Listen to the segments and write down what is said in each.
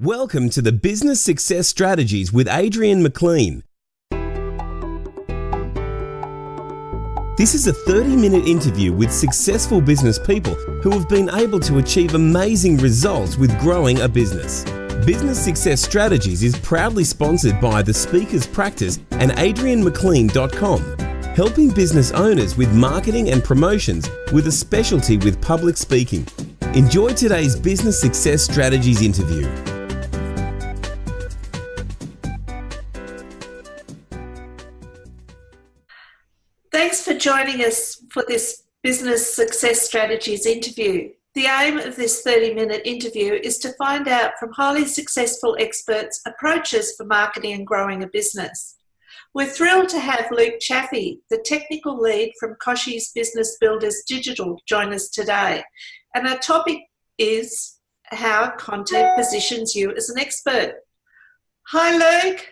Welcome to the Business Success Strategies with Adrian McLean. This is a 30-minute interview with successful business people who have been able to achieve amazing results with growing a business. Business Success Strategies is proudly sponsored by The Speakers Practice and AdrianMcLean.com, helping business owners with marketing and promotions with a specialty with public speaking. Enjoy today's Business Success Strategies interview. Thanks for joining us for this Business Success Strategies interview. The aim of this 30-minute interview is to find out from highly successful experts approaches for marketing and growing a business. We're thrilled to have Luke Chaffee, the technical lead from Koshi's Business Builders Digital, join us today. And our topic is how content positions you as an expert. Hi, Luke.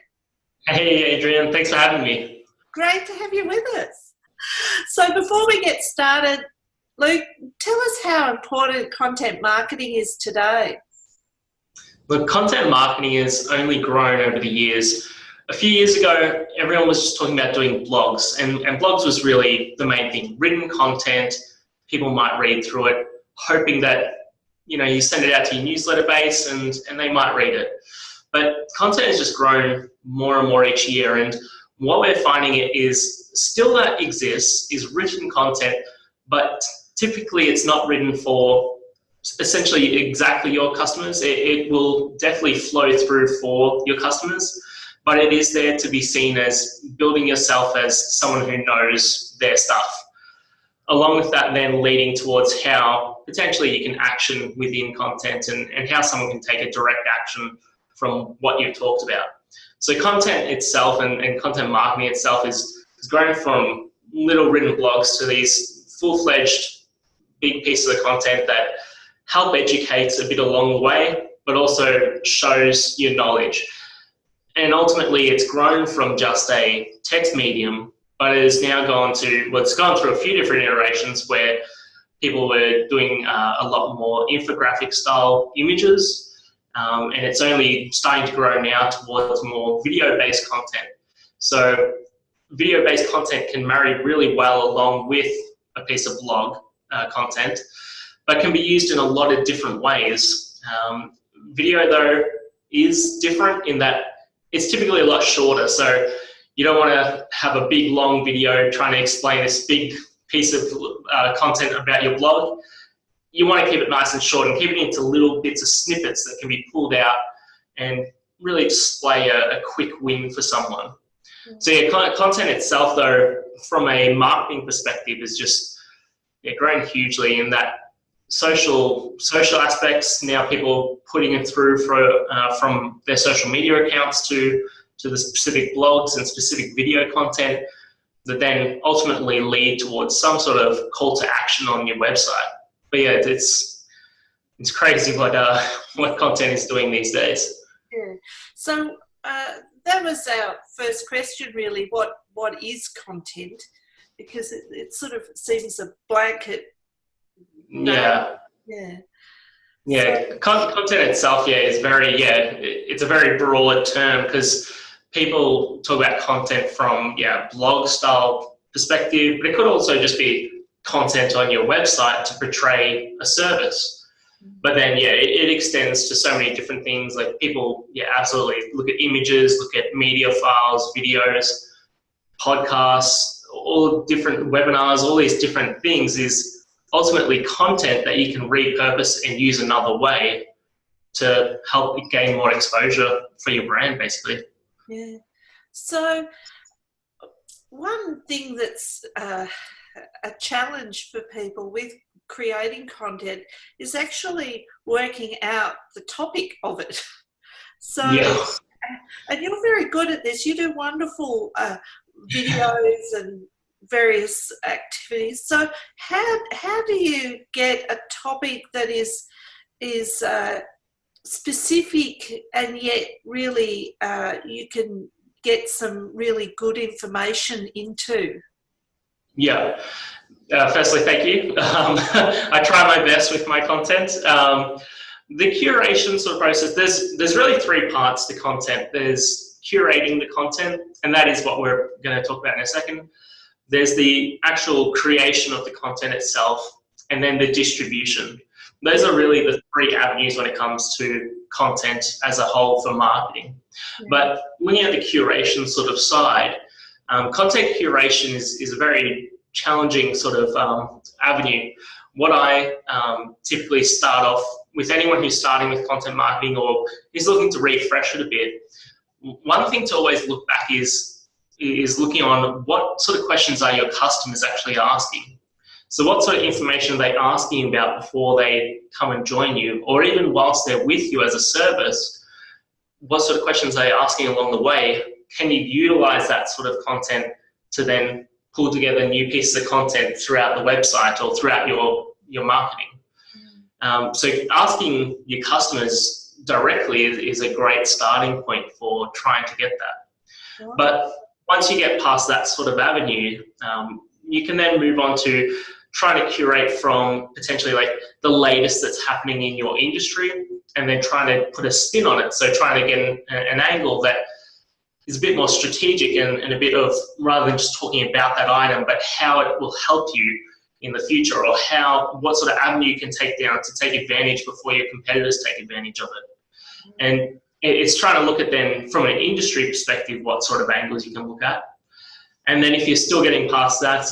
Hey, Adrian. Thanks for having me. Great to have you with us. So before we get started, Luke, tell us how important content marketing is today. Look, content marketing has only grown over the years. A few years ago, everyone was just talking about doing blogs, and blogs was really the main thing. Written content, people might read through it, hoping that you send it out to your newsletter base and they might read it. But content has just grown more and more each year, and what we're finding it is still that exists is written content, but typically it's not written for essentially exactly your customers. It will definitely flow through for your customers, but it is there to be seen as building yourself as someone who knows their stuff. Along with that, then leading towards how potentially you can action within content and how someone can take a direct action from what you've talked about. So content itself and content marketing itself is grown from little written blogs to these full-fledged big pieces of content that help educate a bit along the way, but also shows your knowledge. And ultimately, it's grown from just a text medium, but it has now it's gone through a few different iterations where people were doing a lot more infographic-style images. And it's only starting to grow now towards more video-based content. So video-based content can marry really well along with a piece of blog content, but can be used in a lot of different ways. Video, though, is different in that it's typically a lot shorter. So you don't want to have a big, long video trying to explain this big piece of content about your blog. You want to keep it nice and short and keep it into little bits of snippets that can be pulled out and really display a quick win for someone. So content itself, though, from a marketing perspective, is just grown hugely in that social aspects. Now people putting it through from their social media accounts to the specific blogs and specific video content that then ultimately lead towards some sort of call to action on your website. But yeah, it's crazy what content is doing these days. Yeah. So that was our first question, really. What is content? Because it sort of seems a blanket. Yeah. Yeah. Yeah. So, content itself, is it's a very broad term because people talk about content from blog style perspective, but it could also just be content on your website to portray a service. But then, it extends to so many different things. Like people, absolutely look at images, look at media files, videos, podcasts, all different webinars, all these different things is ultimately content that you can repurpose and use another way to help gain more exposure for your brand, basically. Yeah. So one thing that's a challenge for people with creating content is actually working out the topic of it. So, and you're very good at this. You do wonderful videos and various activities. So how do you get a topic that is specific and yet really you can get some really good information into? Yeah. Firstly, thank you. I try my best with my content. The curation sort of process, there's really three parts to content. There's curating the content, and that is what we're going to talk about in a second. There's the actual creation of the content itself, and then the distribution. Those are really the three avenues when it comes to content as a whole for marketing. But looking at the curation sort of side, content curation is a very challenging sort of avenue. What I typically start off with anyone who's starting with content marketing or is looking to refresh it a bit, one thing to always look back is looking on what sort of questions are your customers actually asking. So what sort of information are they asking about before they come and join you, or even whilst they're with you as a service, what sort of questions are they asking along the way? Can you utilize that sort of content to then pull together new pieces of content throughout the website or throughout your marketing? So asking your customers directly is a great starting point for trying to get that. Wow. But once you get past that sort of avenue, you can then move on to trying to curate from potentially like the latest that's happening in your industry, and then trying to put a spin on it. So trying to get an angle that is a bit more strategic and a bit of, rather than just talking about that item, but how it will help you in the future, or what sort of avenue you can take down to take advantage before your competitors take advantage of it. And it's trying to look at then from an industry perspective what sort of angles you can look at. And then if you're still getting past that,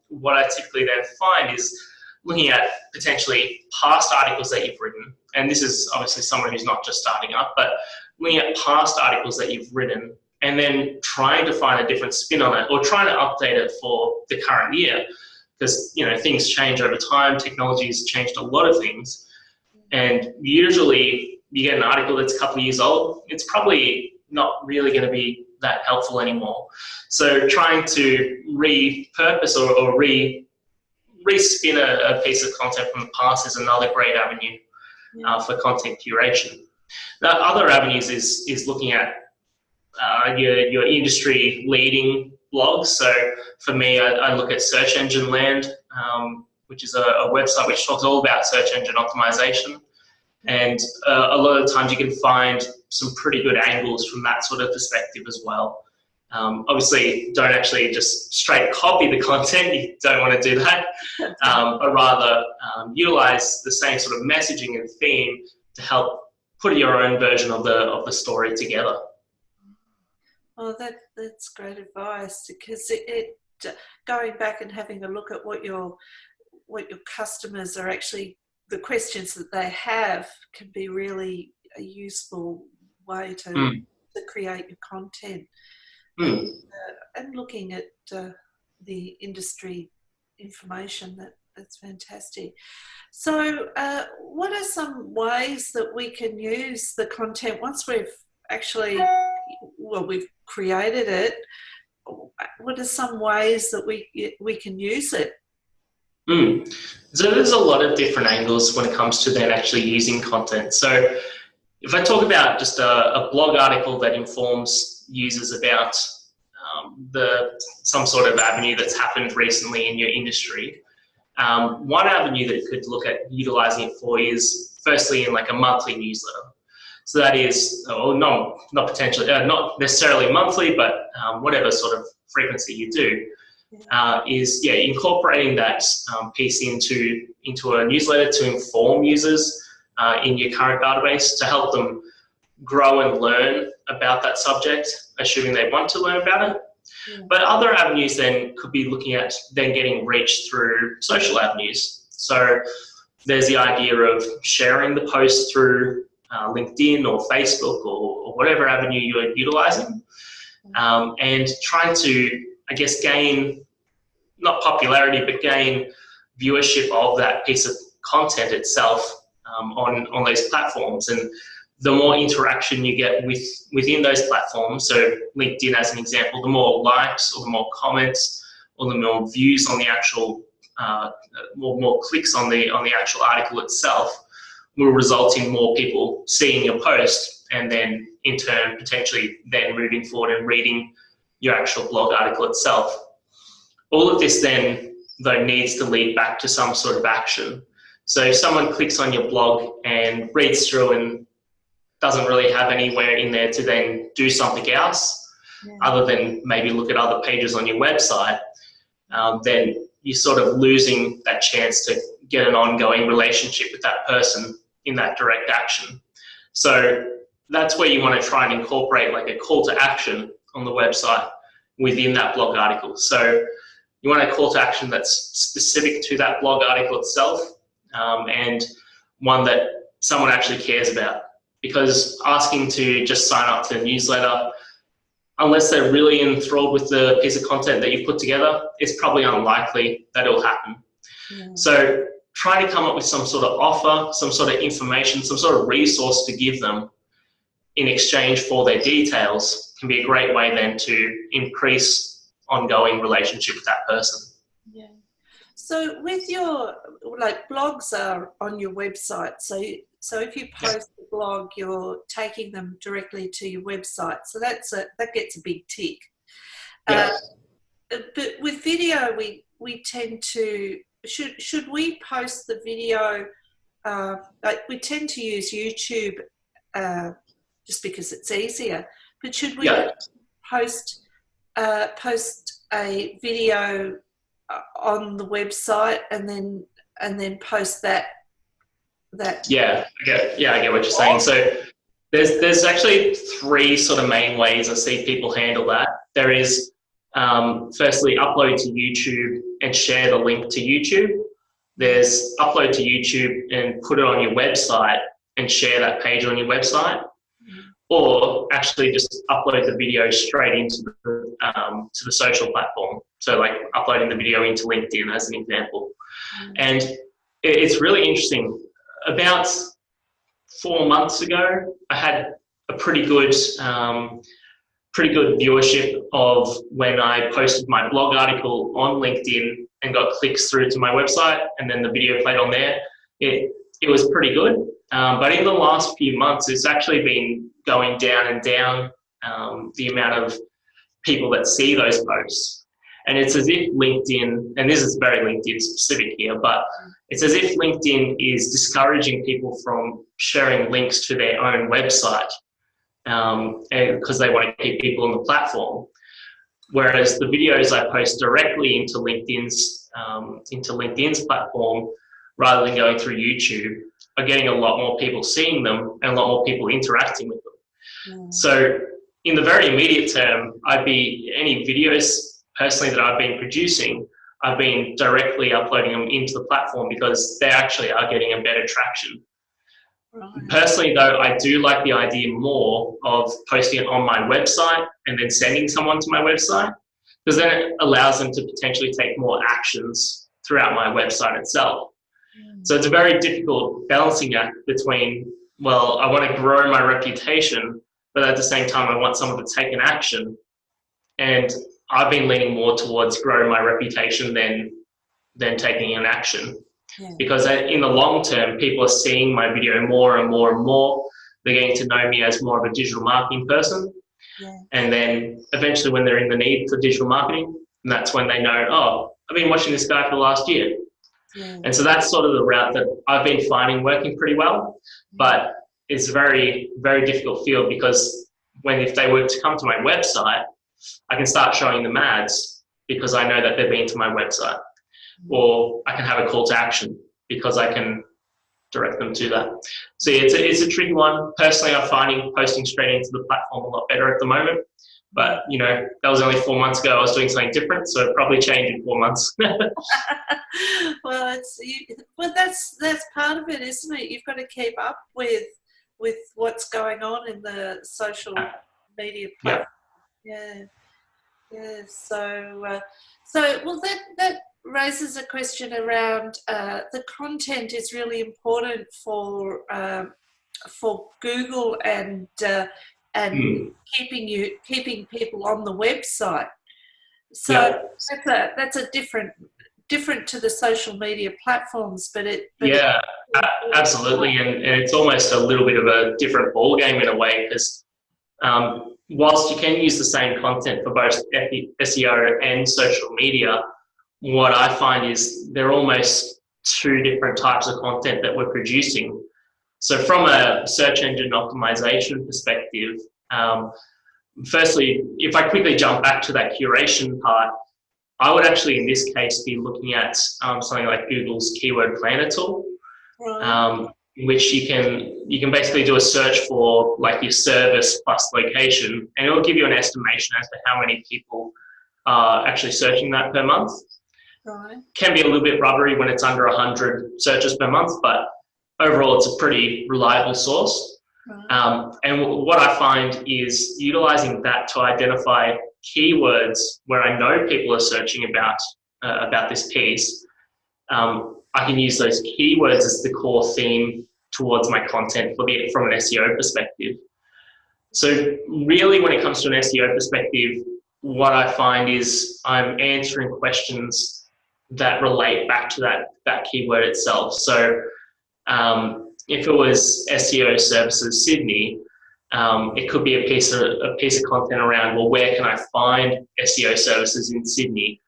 what I typically then find is looking at potentially past articles that you've written. And this is obviously someone who's not just starting up, but looking at past articles that you've written and then trying to find a different spin on it, or trying to update it for the current year. Because, you know, things change over time. Technology has changed a lot of things. And usually you get an article that's a couple of years old, it's probably not really going to be that helpful anymore. So trying to repurpose or re-spin a piece of content from the past is another great avenue for content curation. Now, other avenues is looking at your industry leading blogs. So for me, I look at Search Engine Land, which is a website which talks all about search engine optimization. And a lot of the times you can find some pretty good angles from that sort of perspective as well. Obviously, don't actually just straight copy the content. You don't want to do that, but rather utilize the same sort of messaging and theme to help put your own version of the story together. Oh, that's great advice, because it going back and having a look at what your customers are actually, the questions that they have, can be really a useful way to create your content. And looking at the industry information, that's fantastic. So what are some ways that we can use the content once we've actually, we've created it? What are some ways that we can use it? So there's a lot of different angles when it comes to then actually using content. So if I talk about just a blog article that informs users about some sort of avenue that's happened recently in your industry, one avenue that you could look at utilizing it for is firstly in like a monthly newsletter. So that is, not necessarily monthly, but whatever sort of frequency you do, is incorporating that piece into a newsletter to inform users in your current database, to help them grow and learn about that subject, assuming they want to learn about it. But other avenues then could be looking at then getting reach through social avenues. So there's the idea of sharing the post through LinkedIn or Facebook or whatever avenue you're utilizing, and trying to, I guess, gain, not popularity, but gain viewership of that piece of content itself on those platforms. And the more interaction you get within those platforms, so LinkedIn as an example, the more likes or the more comments or the more views on the actual, more clicks on the actual article itself, will result in more people seeing your post, and then in turn potentially then moving forward and reading your actual blog article itself. All of this then, though, needs to lead back to some sort of action. So if someone clicks on your blog and reads through and doesn't really have anywhere in there to then do something else, other than maybe look at other pages on your website, then you're sort of losing that chance to get an ongoing relationship with that person in that direct action. So that's where you want to try and incorporate like a call to action on the website within that blog article. So you want a call to action that's specific to that blog article itself, and one that someone actually cares about. Because asking to just sign up to the newsletter, unless they're really enthralled with the piece of content that you've put together, it's probably unlikely that it'll happen. Yeah. So try to come up with some sort of offer, some sort of information, some sort of resource to give them in exchange for their details can be a great way then to increase ongoing relationship with that person. Yeah. So with your, like, blogs are on your website, so if you post a blog, you're taking them directly to your website. So that gets a big tick. Yeah. But with video, we tend to, should we post the video, like we tend to use YouTube just because it's easier, but should we post a video on the website and then post that? Yeah, I get what you're saying. So there's actually three sort of main ways I see people handle that. There is firstly upload to YouTube and share the link to YouTube. There's upload to YouTube and put it on your website and share that page on your website, or actually just upload the video straight into to the social platform. So like uploading the video into LinkedIn as an example. And it's really interesting. About 4 months ago, I had a pretty good viewership of when I posted my blog article on LinkedIn and got clicks through to my website, and then the video played on there. It was pretty good. But in the last few months, it's actually been going down and down, the amount of people that see those posts. And it's as if LinkedIn, and this is very LinkedIn specific here, but it's as if LinkedIn is discouraging people from sharing links to their own website, because they want to keep people on the platform. Whereas the videos I post directly into LinkedIn's platform, rather than going through YouTube, are getting a lot more people seeing them and a lot more people interacting with them. So in the very immediate term, any videos personally that I've been producing, I've been directly uploading them into the platform because they actually are getting a better traction. Right. Personally though, I do like the idea more of posting it on my website and then sending someone to my website, because then it allows them to potentially take more actions throughout my website itself. So it's a very difficult balancing act between, well, I want to grow my reputation, but at the same time, I want someone to take an action. And I've been leaning more towards growing my reputation than taking an action. Because in the long term, people are seeing my video more and more and more. They're getting to know me as more of a digital marketing person. And then eventually when they're in the need for digital marketing, and that's when they know, oh, I've been watching this guy for the last year. And so that's sort of the route that I've been finding working pretty well. But it's a very, very difficult field, because if they were to come to my website, I can start showing them ads because I know that they've been to my website. Or I can have a call to action because I can direct them to that. So it's a tricky one. Personally, I'm finding posting straight into the platform a lot better at the moment. But, that was only 4 months ago. I was doing something different, so it'll probably change in 4 months. Well, that's part of it, isn't it? You've got to keep up with what's going on in the social media platform. Yeah. So well, that raises a question around the content is really important for Google and keeping people on the website. So that's a different to the social media platforms, but absolutely, and it's almost a little bit of a different ball game in a way, because whilst you can use the same content for both SEO and social media, what I find is they're almost two different types of content that we're producing. So from a search engine optimization perspective, firstly, if I quickly jump back to that curation part, I would actually, in this case, be looking at something like Google's Keyword Planner tool, in which you can basically do a search for like your service plus location, and it will give you an estimation as to how many people are actually searching that per month. Right. Can be a little bit rubbery when it's under 100 searches per month, but overall it's a pretty reliable source. Right. And what I find is utilizing that to identify keywords where I know people are searching about this piece. I can use those keywords as the core theme towards my content from an SEO perspective. So really, when it comes to an SEO perspective, what I find is I'm answering questions that relate back to that keyword itself. So if it was SEO services Sydney, it could be a piece of content around, well, where can I find SEO services in Sydney?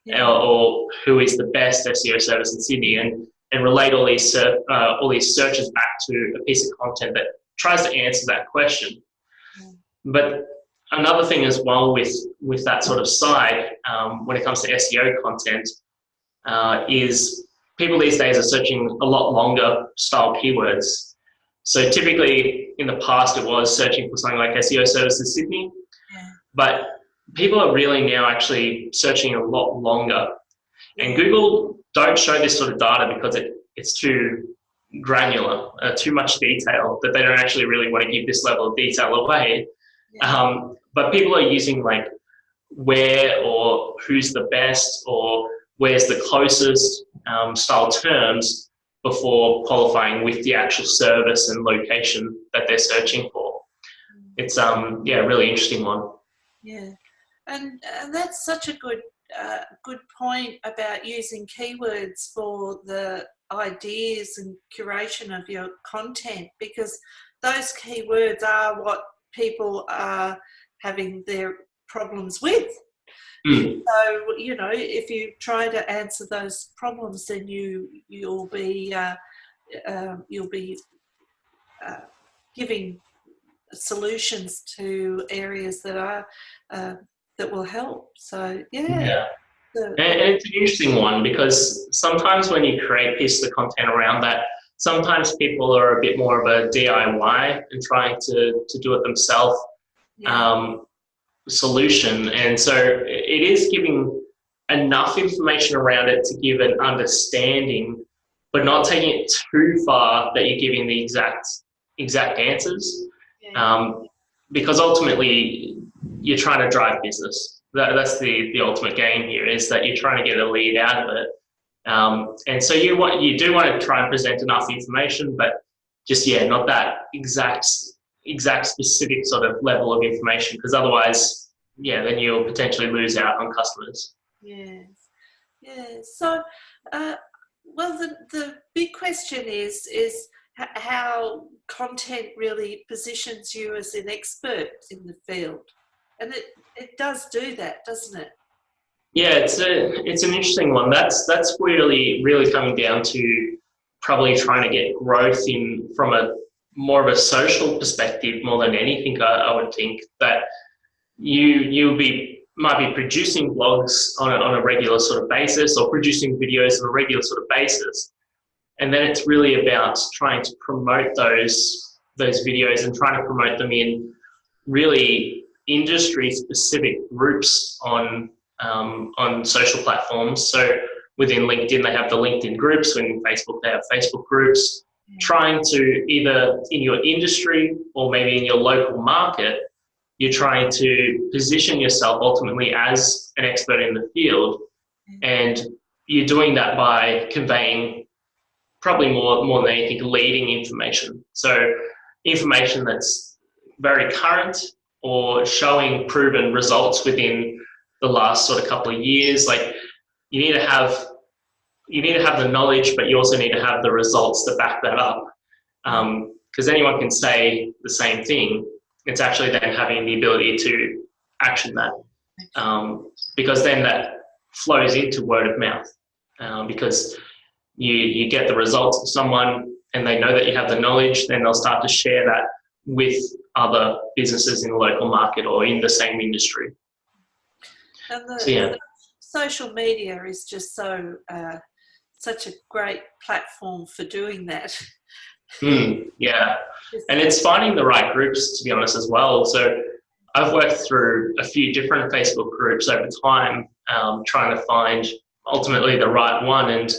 Yeah. Or who is the best SEO service in Sydney, and relate all these searches back to a piece of content that tries to answer that question. Yeah. But another thing as well with that sort of side, when it comes to SEO content, is people these days are searching a lot longer style keywords. So typically in the past it was searching for something like SEO services Sydney, but people are really now actually searching a lot longer. And Google don't show this sort of data because it's too granular, too much detail, that they don't actually really want to give this level of detail away. But people are using like where or who's the best or where's the closest style terms before qualifying with the actual service and location that they're searching for. It's a really interesting one. Yeah, and that's such a good point about using keywords for the ideas and curation of your content, because those keywords are what people are having their problems with. So, you know, if you try to answer those problems, then you'll be giving solutions to areas that are that will help. So And it's an interesting one, because sometimes when you create pieces of content around that, sometimes people are a bit more of a DIY and trying to do it themselves. Solution, and so it is giving enough information around it to give an understanding, but not taking it too far that you're giving the exact answers, because ultimately you're trying to drive business. That's the ultimate game here, is that you're trying to get a lead out of it, and so you do want to try and present enough information, but just not that exact specific sort of level of information, because otherwise, then you'll potentially lose out on customers. Yes. So, well, the big question is how content really positions you as an expert in the field, and it does do that, doesn't it? Yeah, it's an interesting one. That's really coming down to probably trying to get growth from a more of a social perspective more than anything. I would think that you might be producing blogs on a regular sort of basis, or producing videos on a regular sort of basis, and then it's really about trying to promote those videos and trying to promote them in really industry specific groups on social platforms. So within LinkedIn they have the LinkedIn groups, within Facebook they have Facebook groups. Trying to, either in your industry or maybe in your local market, you're trying to position yourself ultimately as an expert in the field, and you're doing that by conveying probably more than anything leading information. So information that's very current or showing proven results within the last sort of couple of years. Like you need to have the knowledge, but you also need to have the results to back that up. Because anyone can say the same thing. It's actually then having the ability to action that, because then that flows into word of mouth. Because you get the results of someone and they know that you have the knowledge, then they'll start to share that with other businesses in the local market or in the same industry. And So, social media is just such a great platform for doing that. Yeah, and it's finding the right groups, to be honest, as well. So I've worked through a few different Facebook groups over time, trying to find ultimately the right one. And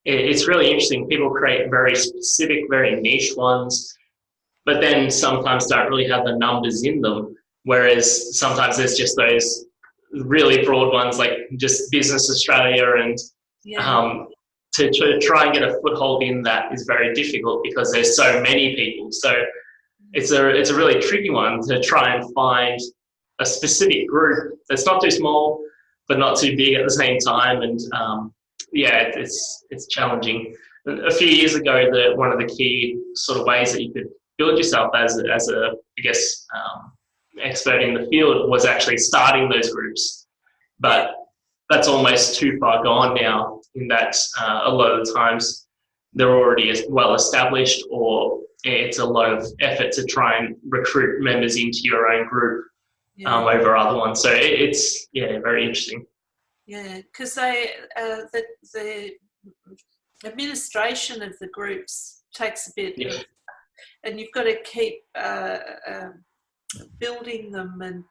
it's really interesting. People create very specific, very niche ones, but then sometimes don't really have the numbers in them. Whereas sometimes there's just those really broad ones like just Business Australia, and to try and get a foothold in that is very difficult because there's so many people. So it's a really tricky one to try and find a specific group that's not too small but not too big at the same time. And it's challenging. A few years ago, one of the key sort of ways that you could build yourself as a expert in the field was actually starting those groups, but that's almost too far gone now, in that a lot of the times they're already well established, or it's a lot of effort to try and recruit members into your own group over other ones. So it's very interesting. Yeah, because the administration of the groups takes a bit of, and you've got to keep building them and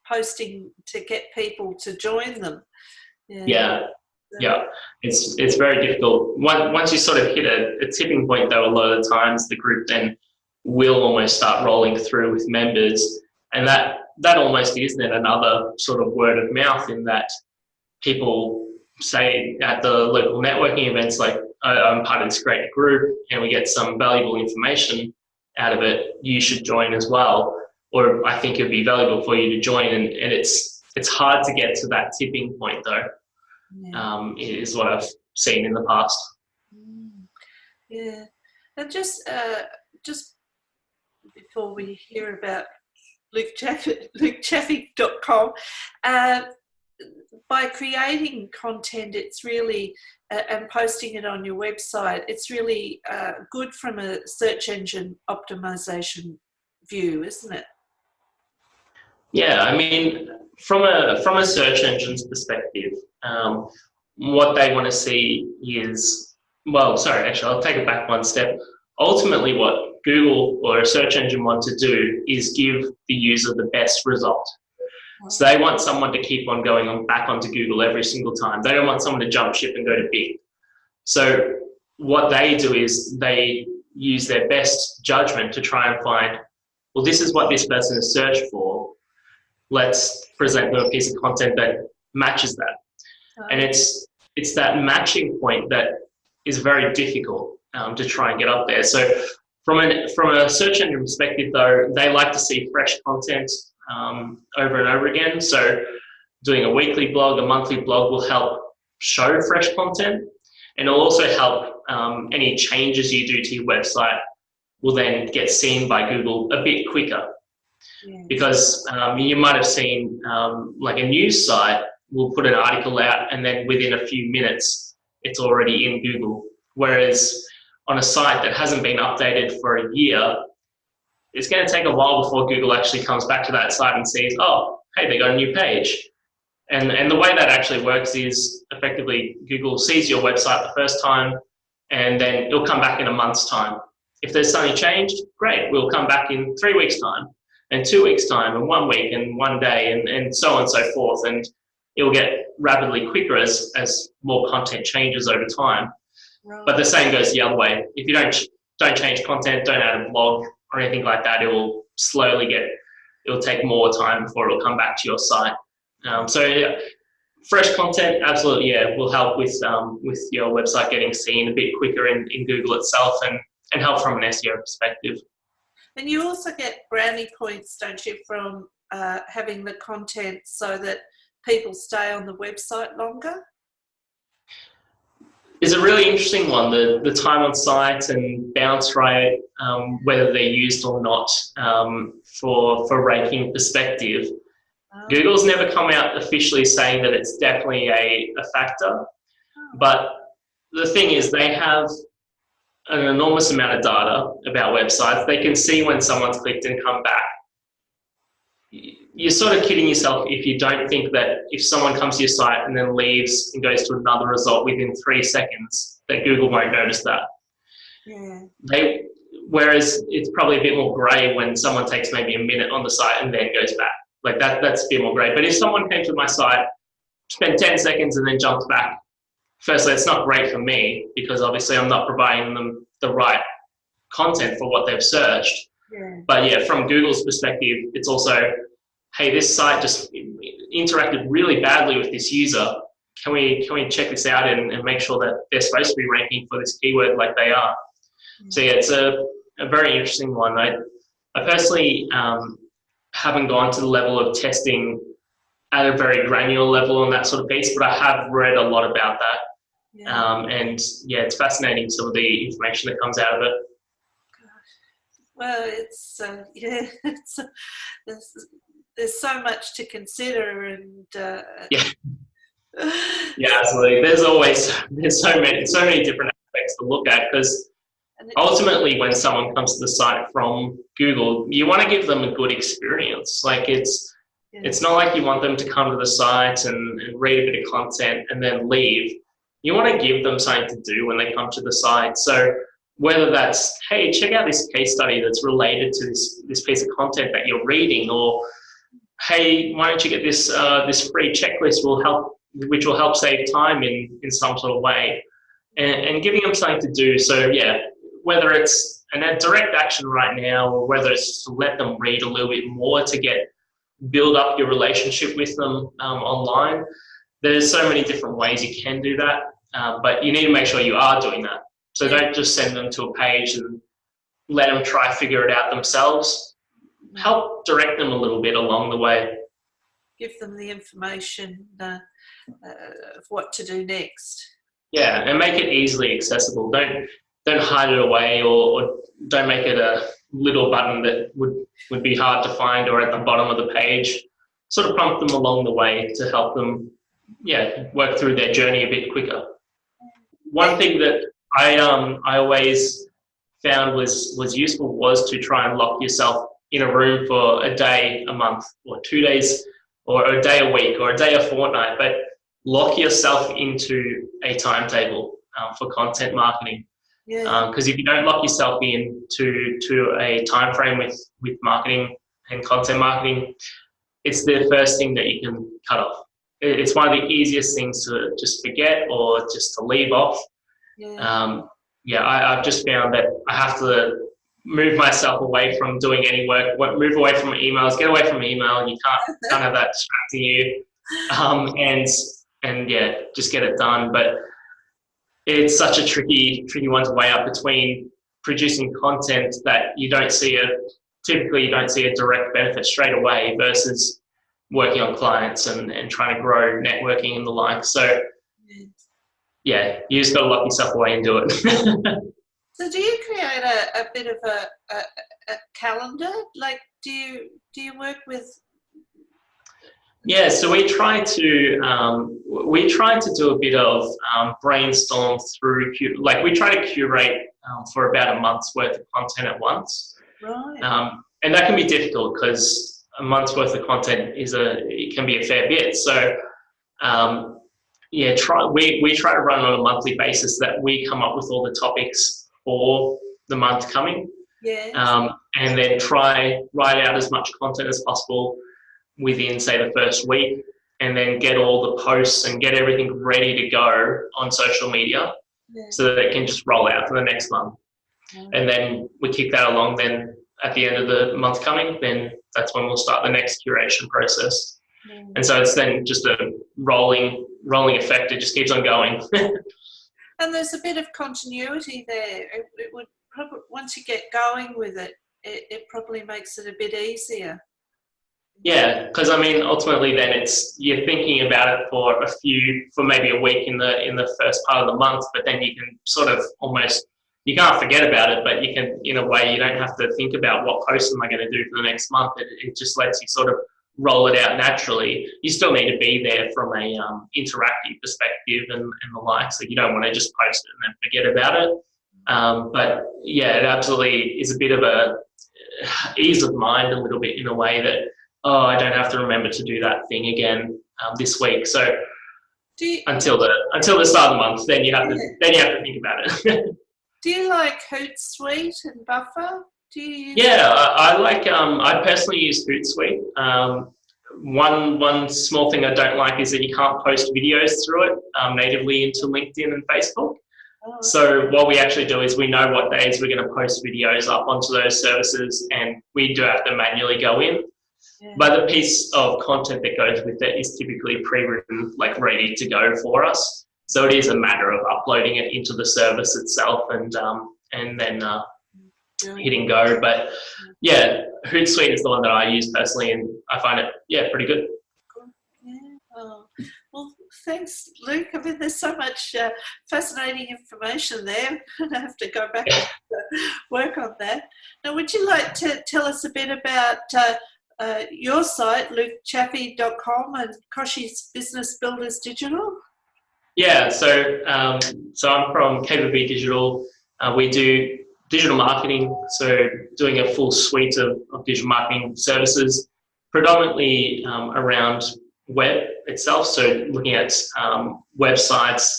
posting to get people to join them. It's very difficult. Once you sort of hit a tipping point, though, a lot of the times the group then will almost start rolling through with members, and that almost is then another sort of word of mouth, in that people say at the local networking events, like, I'm part of this great group and we get some valuable information out of it, you should join as well, or I think it'd be valuable for you to join. And it's hard to get to that tipping point, though. Is what I've seen in the past. Yeah, and just before we hear about lukechaffee.com, by creating content, it's really and posting it on your website, it's really good from a search engine optimization view, isn't it? Yeah, I mean, from a search engine's perspective, what they want to see is, I'll take it back one step. Ultimately, what Google or a search engine want to do is give the user the best result. So they want someone to keep on going back onto Google every single time. They don't want someone to jump ship and go to Bing. So what they do is they use their best judgment to try and find, well, this is what this person has searched for. Let's present them a piece of content that matches that. And it's that matching point that is very difficult to try and get up there. So from a search engine perspective, though, they like to see fresh content over and over again. So doing a weekly blog, a monthly blog will help show fresh content, and it'll also help any changes you do to your website will then get seen by Google a bit quicker. Because you might have seen like a news site will put an article out and then within a few minutes it's already in Google. Whereas on a site that hasn't been updated for a year, it's going to take a while before Google actually comes back to that site and sees, oh, hey, they got a new page. And the way that actually works is effectively Google sees your website the first time and then it'll come back in a month's time. If there's something changed, great, we'll come back in 3 weeks' time, and 2 weeks' time, and 1 week, and 1 day, and so on and so forth. And it'll get rapidly quicker as more content changes over time. Right. But the same goes the other way. If you don't change content, don't add a blog or anything like that, it will it'll take more time before it'll come back to your site. Fresh content, absolutely, will help with your website getting seen a bit quicker in Google itself, and help from an SEO perspective. And you also get brownie points, don't you, from having the content so that people stay on the website longer? It's a really interesting one, the time on site and bounce rate, whether they're used or not, for ranking perspective. Google's never come out officially saying that it's definitely a factor, but the thing is, they have an enormous amount of data about websites. They can see when someone's clicked and come back. You're sort of kidding yourself if you don't think that if someone comes to your site and then leaves and goes to another result within 3 seconds, that Google won't notice that. Yeah. Whereas it's probably a bit more grey when someone takes maybe a minute on the site and then goes back. Like that's a bit more grey. But if someone came to my site, spent 10 seconds and then jumped back, firstly, it's not great for me because obviously I'm not providing them the right content for what they've searched. Yeah. But yeah, from Google's perspective, it's also, hey, this site just interacted really badly with this user. Can we check this out and make sure that they're supposed to be ranking for this keyword like they are? So yeah, it's a very interesting one. I personally haven't gone to the level of testing at a very granular level on that sort of piece, but I have read a lot about that. Yeah. And yeah, it's fascinating, some of the information that comes out of it. Well, it's yeah, there's so much to consider, and yeah, absolutely. There's so many different aspects to look at, because ultimately when someone comes to the site from Google, you want to give them a good experience. Like it's not like you want them to come to the site and read a bit of content and then leave. You want to give them something to do when they come to the site. So whether that's, hey, check out this case study that's related to this piece of content that you're reading, or hey, why don't you get this this free checklist which will help save time in some sort of way, and giving them something to do. So yeah, whether it's a direct action right now, or whether it's to let them read a little bit more to build up your relationship with them online. There's so many different ways you can do that, but you need to make sure you are doing that. So don't just send them to a page and let them try to figure it out themselves. Help direct them a little bit along the way. Give them the information of what to do next. Yeah, and make it easily accessible. Don't hide it away, or don't make it a little button that would be hard to find or at the bottom of the page. Sort of prompt them along the way to help them, work through their journey a bit quicker. One thing that I always found was useful was to try and lock yourself in a room for a day, a month, or 2 days, or a day a week, or a day a fortnight, but lock yourself into a timetable for content marketing. Because if you don't lock yourself in to a time frame with marketing and content marketing, it's the first thing that you can cut off. It's one of the easiest things to just forget or just to leave off. I've just found that I have to move myself away from doing any work, move away from emails, get away from email. You can't have that distracting you, and just get it done. But it's such a tricky one to weigh up between producing content that typically you don't see a direct benefit straight away versus working on clients and trying to grow networking and the like. So yeah, you just got to lock yourself away and do it. So do you create a bit of a calendar? Like, do you work with? Yeah, so we try to do a bit of brainstorm through, like we try to curate for about a month's worth of content at once. Right. And that can be difficult because a month's worth of content it can be a fair bit. So we try to run on a monthly basis, that we come up with all the topics for the month coming. Yeah. And then write out as much content as possible within, say, the first week, and then get all the posts and get everything ready to go on social media so that it can just roll out for the next month. And then we kick that along. Then at the end of the month coming, then that's when we'll start the next curation process. And so it's then just a rolling effect. It just keeps on going. And there's a bit of continuity there. It would probably, once you get going with it, it probably makes it a bit easier. Yeah, because I mean, ultimately, then you're thinking about it for maybe a week in the first part of the month, but then you can sort of almost, you can't forget about it, but you can, in a way, you don't have to think about what post am I going to do for the next month. It just lets you sort of roll it out naturally, you still need to be there from a interactive perspective and the like. So you don't want to just post it and then forget about it. But yeah, it absolutely is a bit of a ease of mind a little bit in a way that, oh, I don't have to remember to do that thing again this week. So until the start of the month, then you have to think about it. Do you like Hootsuite and Buffer? Do you use I like. I personally use Hootsuite. One small thing I don't like is that you can't post videos through it natively into LinkedIn and Facebook. Oh, So what we actually do is we know what days we're going to post videos up onto those services, and we do have to manually go in. yeah. But the piece of content that goes with it is typically pre-written, like ready to go for us. So it is a matter of uploading it into the service itself and then hitting go. But yeah, Hootsuite is the one that I use personally, and I find it pretty good. Yeah. Oh. Well, thanks, Luke. I mean, there's so much fascinating information there. I have to go back and work on that. Now, would you like to tell us a bit about your site, lukechaffee.com, and Koshi's Business Builders Digital? Yeah, so I'm from KBB Digital. We do digital marketing, so doing a full suite of digital marketing services, predominantly around web itself. So looking at websites,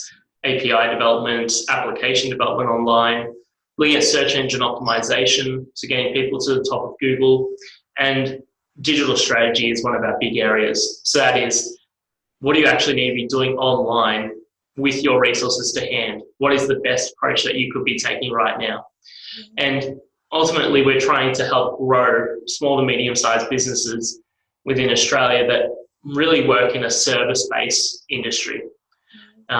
API development, application development online, looking at search engine optimization, so getting people to the top of Google, and digital strategy is one of our big areas. So that is, what do you actually need to be doing online with your resources to hand? What is the best approach that you could be taking right now? And ultimately, we're trying to help grow small to medium-sized businesses within Australia that really work in a service-based industry.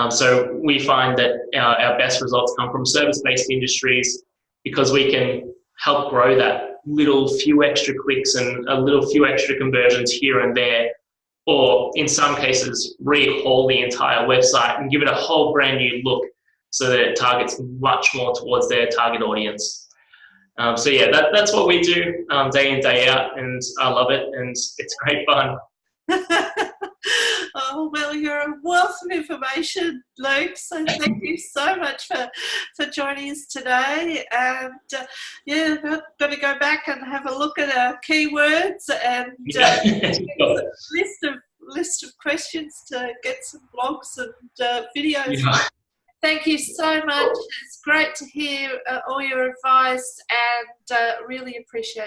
So we find that our best results come from service-based industries because we can help grow that little few extra clicks and a little few extra conversions here and there, or in some cases, rehaul the entire website and give it a whole brand new look so that it targets much more towards their target audience. So yeah, that's what we do day in, day out, and I love it, and it's great fun. Oh, well, you're a wealth of information, Luke, so thank you so much for joining us today. And I've got to go back and have a look at our keywords and list of questions to get some blogs and videos. Yeah. Thank you so much. It's great to hear all your advice, and really appreciate